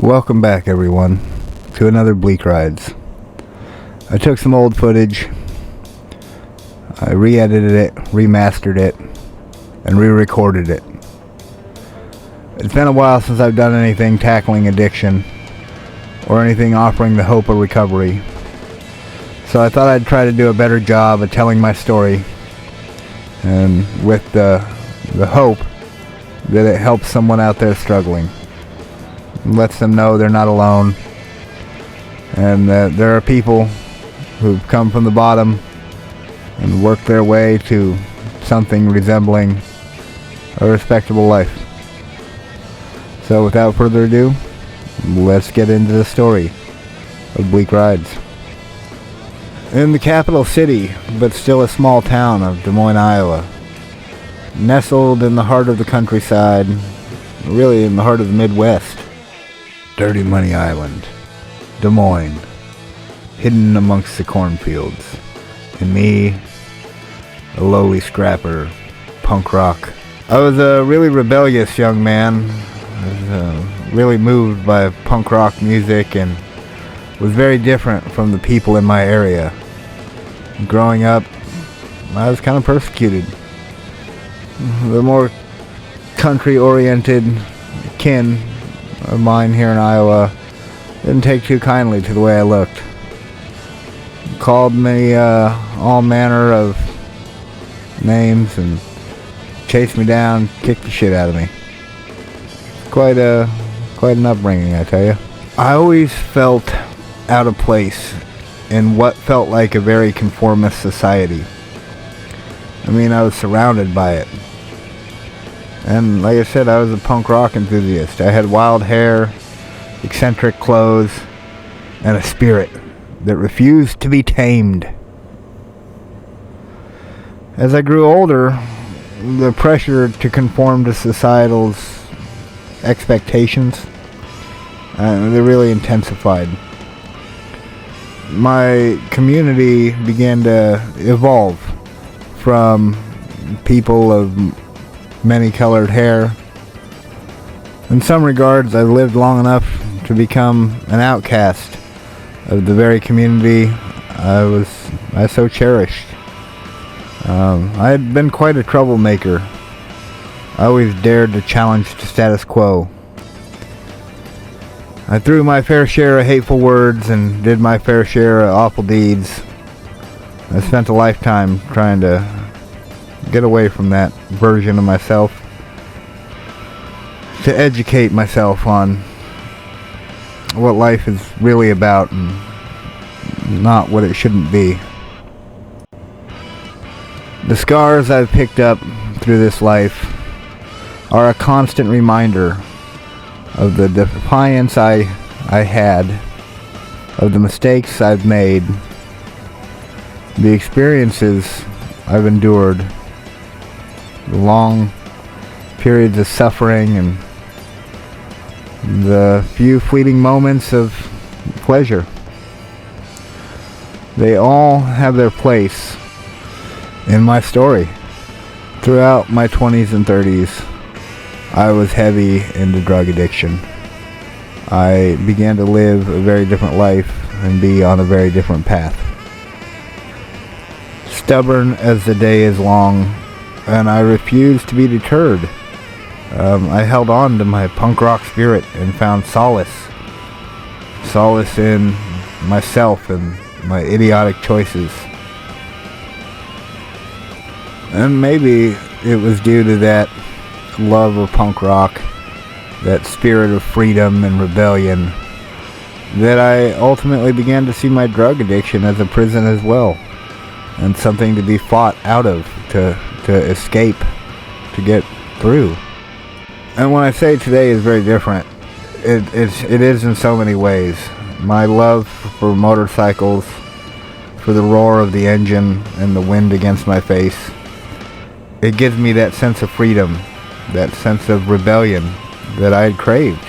Welcome back, everyone, to another Bleak Rides. I took some old footage, I re-edited it, remastered it, and re-recorded it. It's been a while since I've done anything tackling addiction, or anything offering the hope of recovery. So I thought I'd try to do a better job of telling my story, and with the hope that it helps someone out there struggling. Lets them know they're not alone, and that there are people who've come from the bottom and worked their way to something resembling a respectable life. So without further ado, let's get into the story of Bleak Rides. In the capital city, but still a small town of Des Moines, Iowa, nestled in the heart of the countryside, really in the heart of the Midwest, Dirty Money Island, Des Moines, hidden amongst the cornfields, and me, a lowly scrapper, punk rock. I was a really rebellious young man. I was really moved by punk rock music and was very different from the people in my area. Growing up, I was kind of persecuted. The more country-oriented kin of mine here in Iowa didn't take too kindly to the way I looked. Called me all manner of names and chased me down, kicked the shit out of me. Quite an upbringing, I tell you. I always felt out of place in what felt like a very conformist society. I mean, I was surrounded by it. And like I said, I was a punk rock enthusiast. I had wild hair, eccentric clothes, and a spirit that refused to be tamed. As I grew older, the pressure to conform to societal's expectations, they really intensified. My community began to evolve from people of many colored hair. In some regards, I lived long enough to become an outcast of the very community I so cherished. I had been quite a troublemaker. I always dared to challenge the status quo. I threw my fair share of hateful words and did my fair share of awful deeds. I spent a lifetime trying to get away from that version of myself, to educate myself on what life is really about and not what it shouldn't be. The scars I've picked up through this life are a constant reminder of the defiance I had, of the mistakes I've made, the experiences I've endured, the long periods of suffering, and the few fleeting moments of pleasure. They all have their place in my story. Throughout my 20s and 30s, I was heavy into drug addiction. I began to live a very different life and be on a very different path. Stubborn as the day is long, and I refused to be deterred. I held on to my punk rock spirit and found solace in myself and my idiotic choices. And maybe it was due to that love of punk rock, that spirit of freedom and rebellion, that I ultimately began to see my drug addiction as a prison as well, and something to be fought out of, to escape, to get through. And when I say today is very different, it is in so many ways. My love for motorcycles, for the roar of the engine and the wind against my face, it gives me that sense of freedom, that sense of rebellion that I had craved.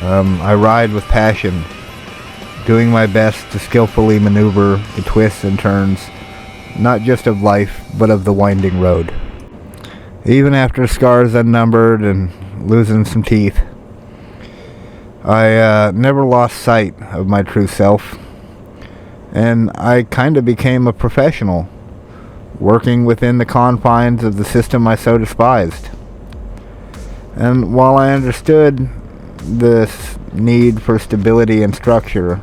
I ride with passion, doing my best to skillfully maneuver the twists and turns, not just of life, but of the winding road. Even after scars unnumbered and losing some teeth, I never lost sight of my true self, and I kind of became a professional, working within the confines of the system I so despised. And while I understood this need for stability and structure,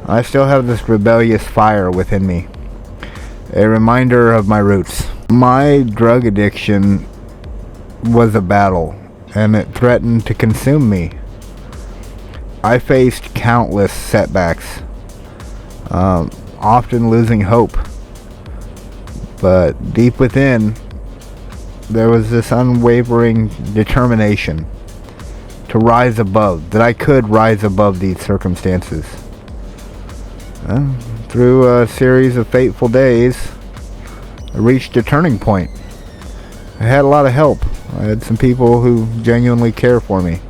I still have this rebellious fire within me, a reminder of my roots. My drug addiction was a battle, and it threatened to consume me. I faced countless setbacks, often losing hope. But deep within, there was this unwavering determination to rise above, that I could rise above these circumstances. Through a series of fateful days, I reached a turning point. I had a lot of help. I had some people who genuinely care for me.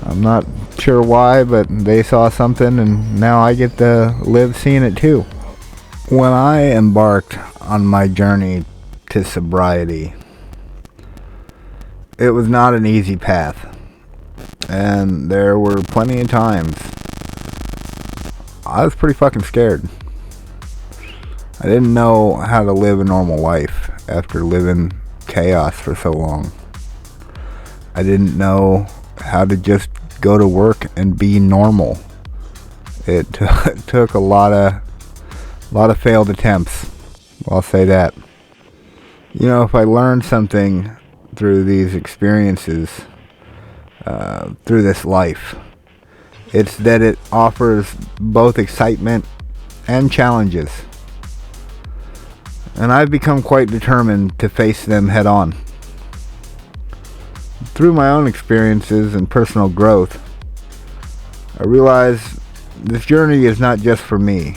I'm not sure why, but they saw something, and now I get to live seeing it too. When I embarked on my journey to sobriety, it was not an easy path, and there were plenty of times I was pretty fucking scared. I didn't know how to live a normal life after living chaos for so long. I didn't know how to just go to work and be normal. It took a lot of failed attempts. I'll say that. You know, if I learned something through these experiences, through this life, it's that it offers both excitement and challenges. And I've become quite determined to face them head on. Through my own experiences and personal growth, I realize this journey is not just for me.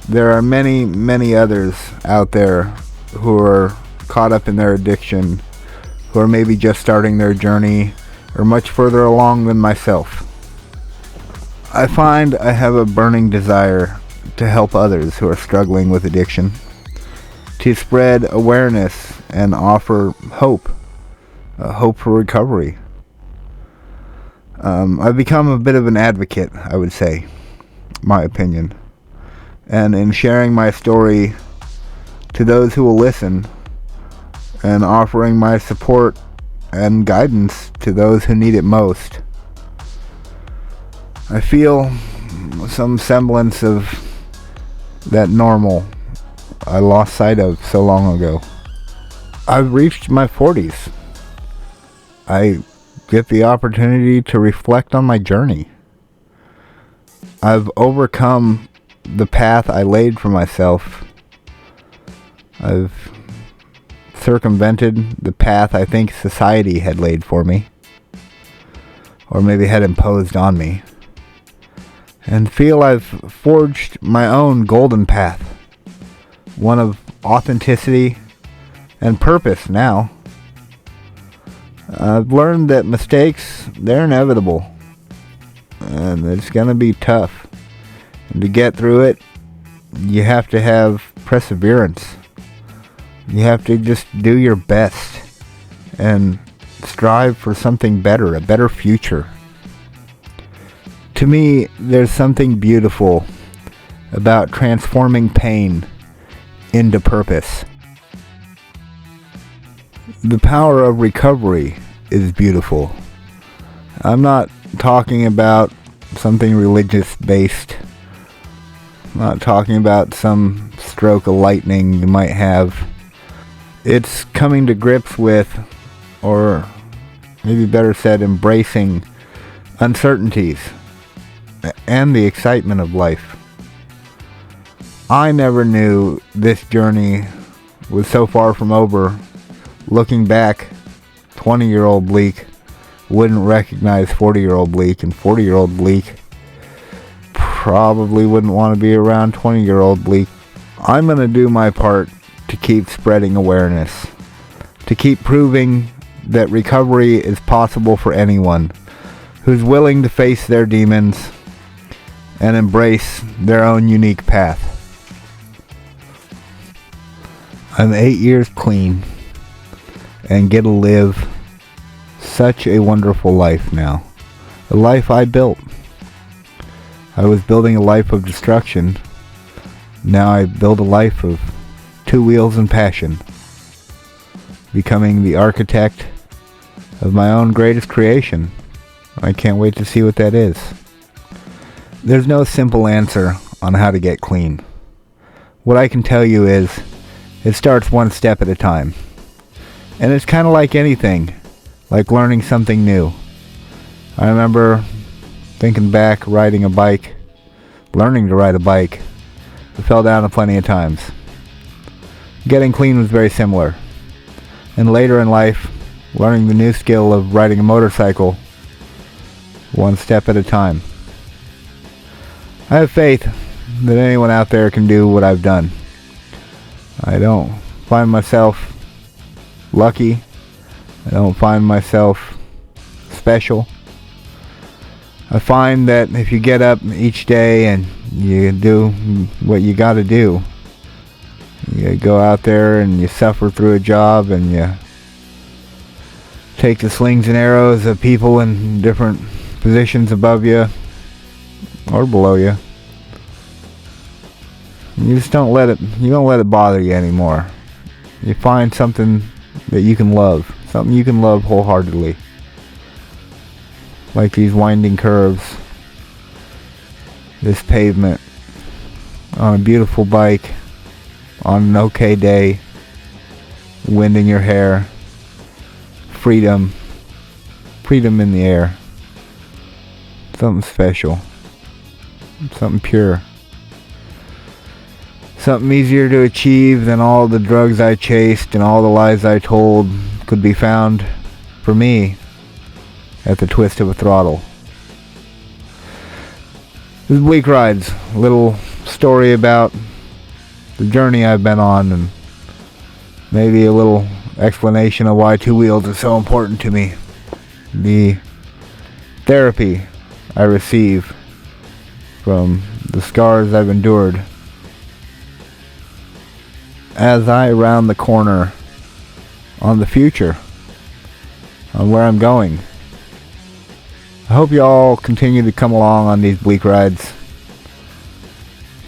There are many, many others out there who are caught up in their addiction, who are maybe just starting their journey or much further along than myself. I find I have a burning desire to help others who are struggling with addiction, to spread awareness and offer hope, hope for recovery. I've become a bit of an advocate, I would say, my opinion. And in sharing my story to those who will listen, and offering my support and guidance to those who need it most, I feel some semblance of that normal I lost sight of so long ago. I've reached my 40s. I get the opportunity to reflect on my journey. I've overcome the path I laid for myself. I've circumvented the path I think society had laid for me, or maybe had imposed on me, and feel I've forged my own golden path, one of authenticity and purpose now. I've learned that mistakes, they're inevitable, and it's gonna be tough. And to get through it, you have to have perseverance. You have to just do your best and strive for something better, a better future. To me, there's something beautiful about transforming pain into purpose. The power of recovery is beautiful. I'm not talking about something religious based. I'm not talking about some stroke of lightning you might have. It's coming to grips with, or maybe better said, embracing uncertainties and the excitement of life. I never knew this journey was so far from over. Looking back, 20-year-old Bleak wouldn't recognize 40-year-old Bleak, and 40-year-old Bleak probably wouldn't want to be around 20-year-old Bleak. I'm going to do my part to keep spreading awareness, to keep proving that recovery is possible for anyone who's willing to face their demons and embrace their own unique path. I'm 8 years clean and get to live such a wonderful life now. The life I built. I was building a life of destruction. Now I build a life of two wheels and passion. Becoming the architect of my own greatest creation. I can't wait to see what that is. There's no simple answer on how to get clean. What I can tell you is, it starts one step at a time. And it's kind of like anything, like learning something new. I remember thinking back, riding a bike, learning to ride a bike. I fell down plenty of times. Getting clean was very similar. And later in life, learning the new skill of riding a motorcycle, one step at a time. I have faith that anyone out there can do what I've done. I don't find myself lucky. I don't find myself special. I find that if you get up each day and you do what you gotta do, you go out there and you suffer through a job and you take the slings and arrows of people in different positions above you or below you. You just don't let it bother you anymore. You find something that you can love, something you can love wholeheartedly. Like these winding curves, this pavement, on a beautiful bike, on an okay day, wind in your hair, freedom in the air. Something special, something pure. Something easier to achieve than all the drugs I chased and all the lies I told could be found for me at the twist of a throttle. This is Bleak Rides, a little story about the journey I've been on and maybe a little explanation of why two wheels are so important to me. The therapy I receive from the scars I've endured as I round the corner on the future, on where I'm going. I hope you all continue to come along on these bleak rides,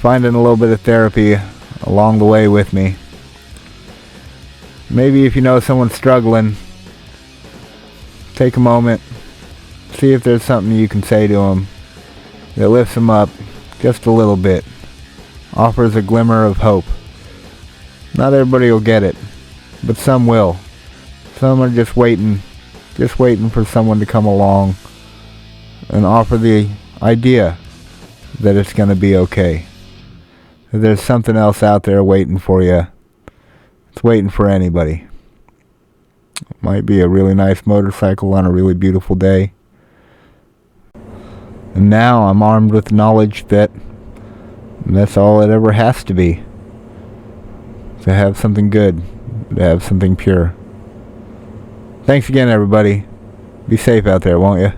finding a little bit of therapy along the way with me. Maybe if you know someone struggling, take a moment, see if there's something you can say to them that lifts them up just a little bit, offers a glimmer of hope. Not everybody will get it, but some will. Some are just waiting for someone to come along and offer the idea that it's going to be okay. That there's something else out there waiting for you. It's waiting for anybody. It might be a really nice motorcycle on a really beautiful day. And now I'm armed with knowledge that that's all it ever has to be. To have something good, to have something pure. Thanks again, everybody. Be safe out there, won't you?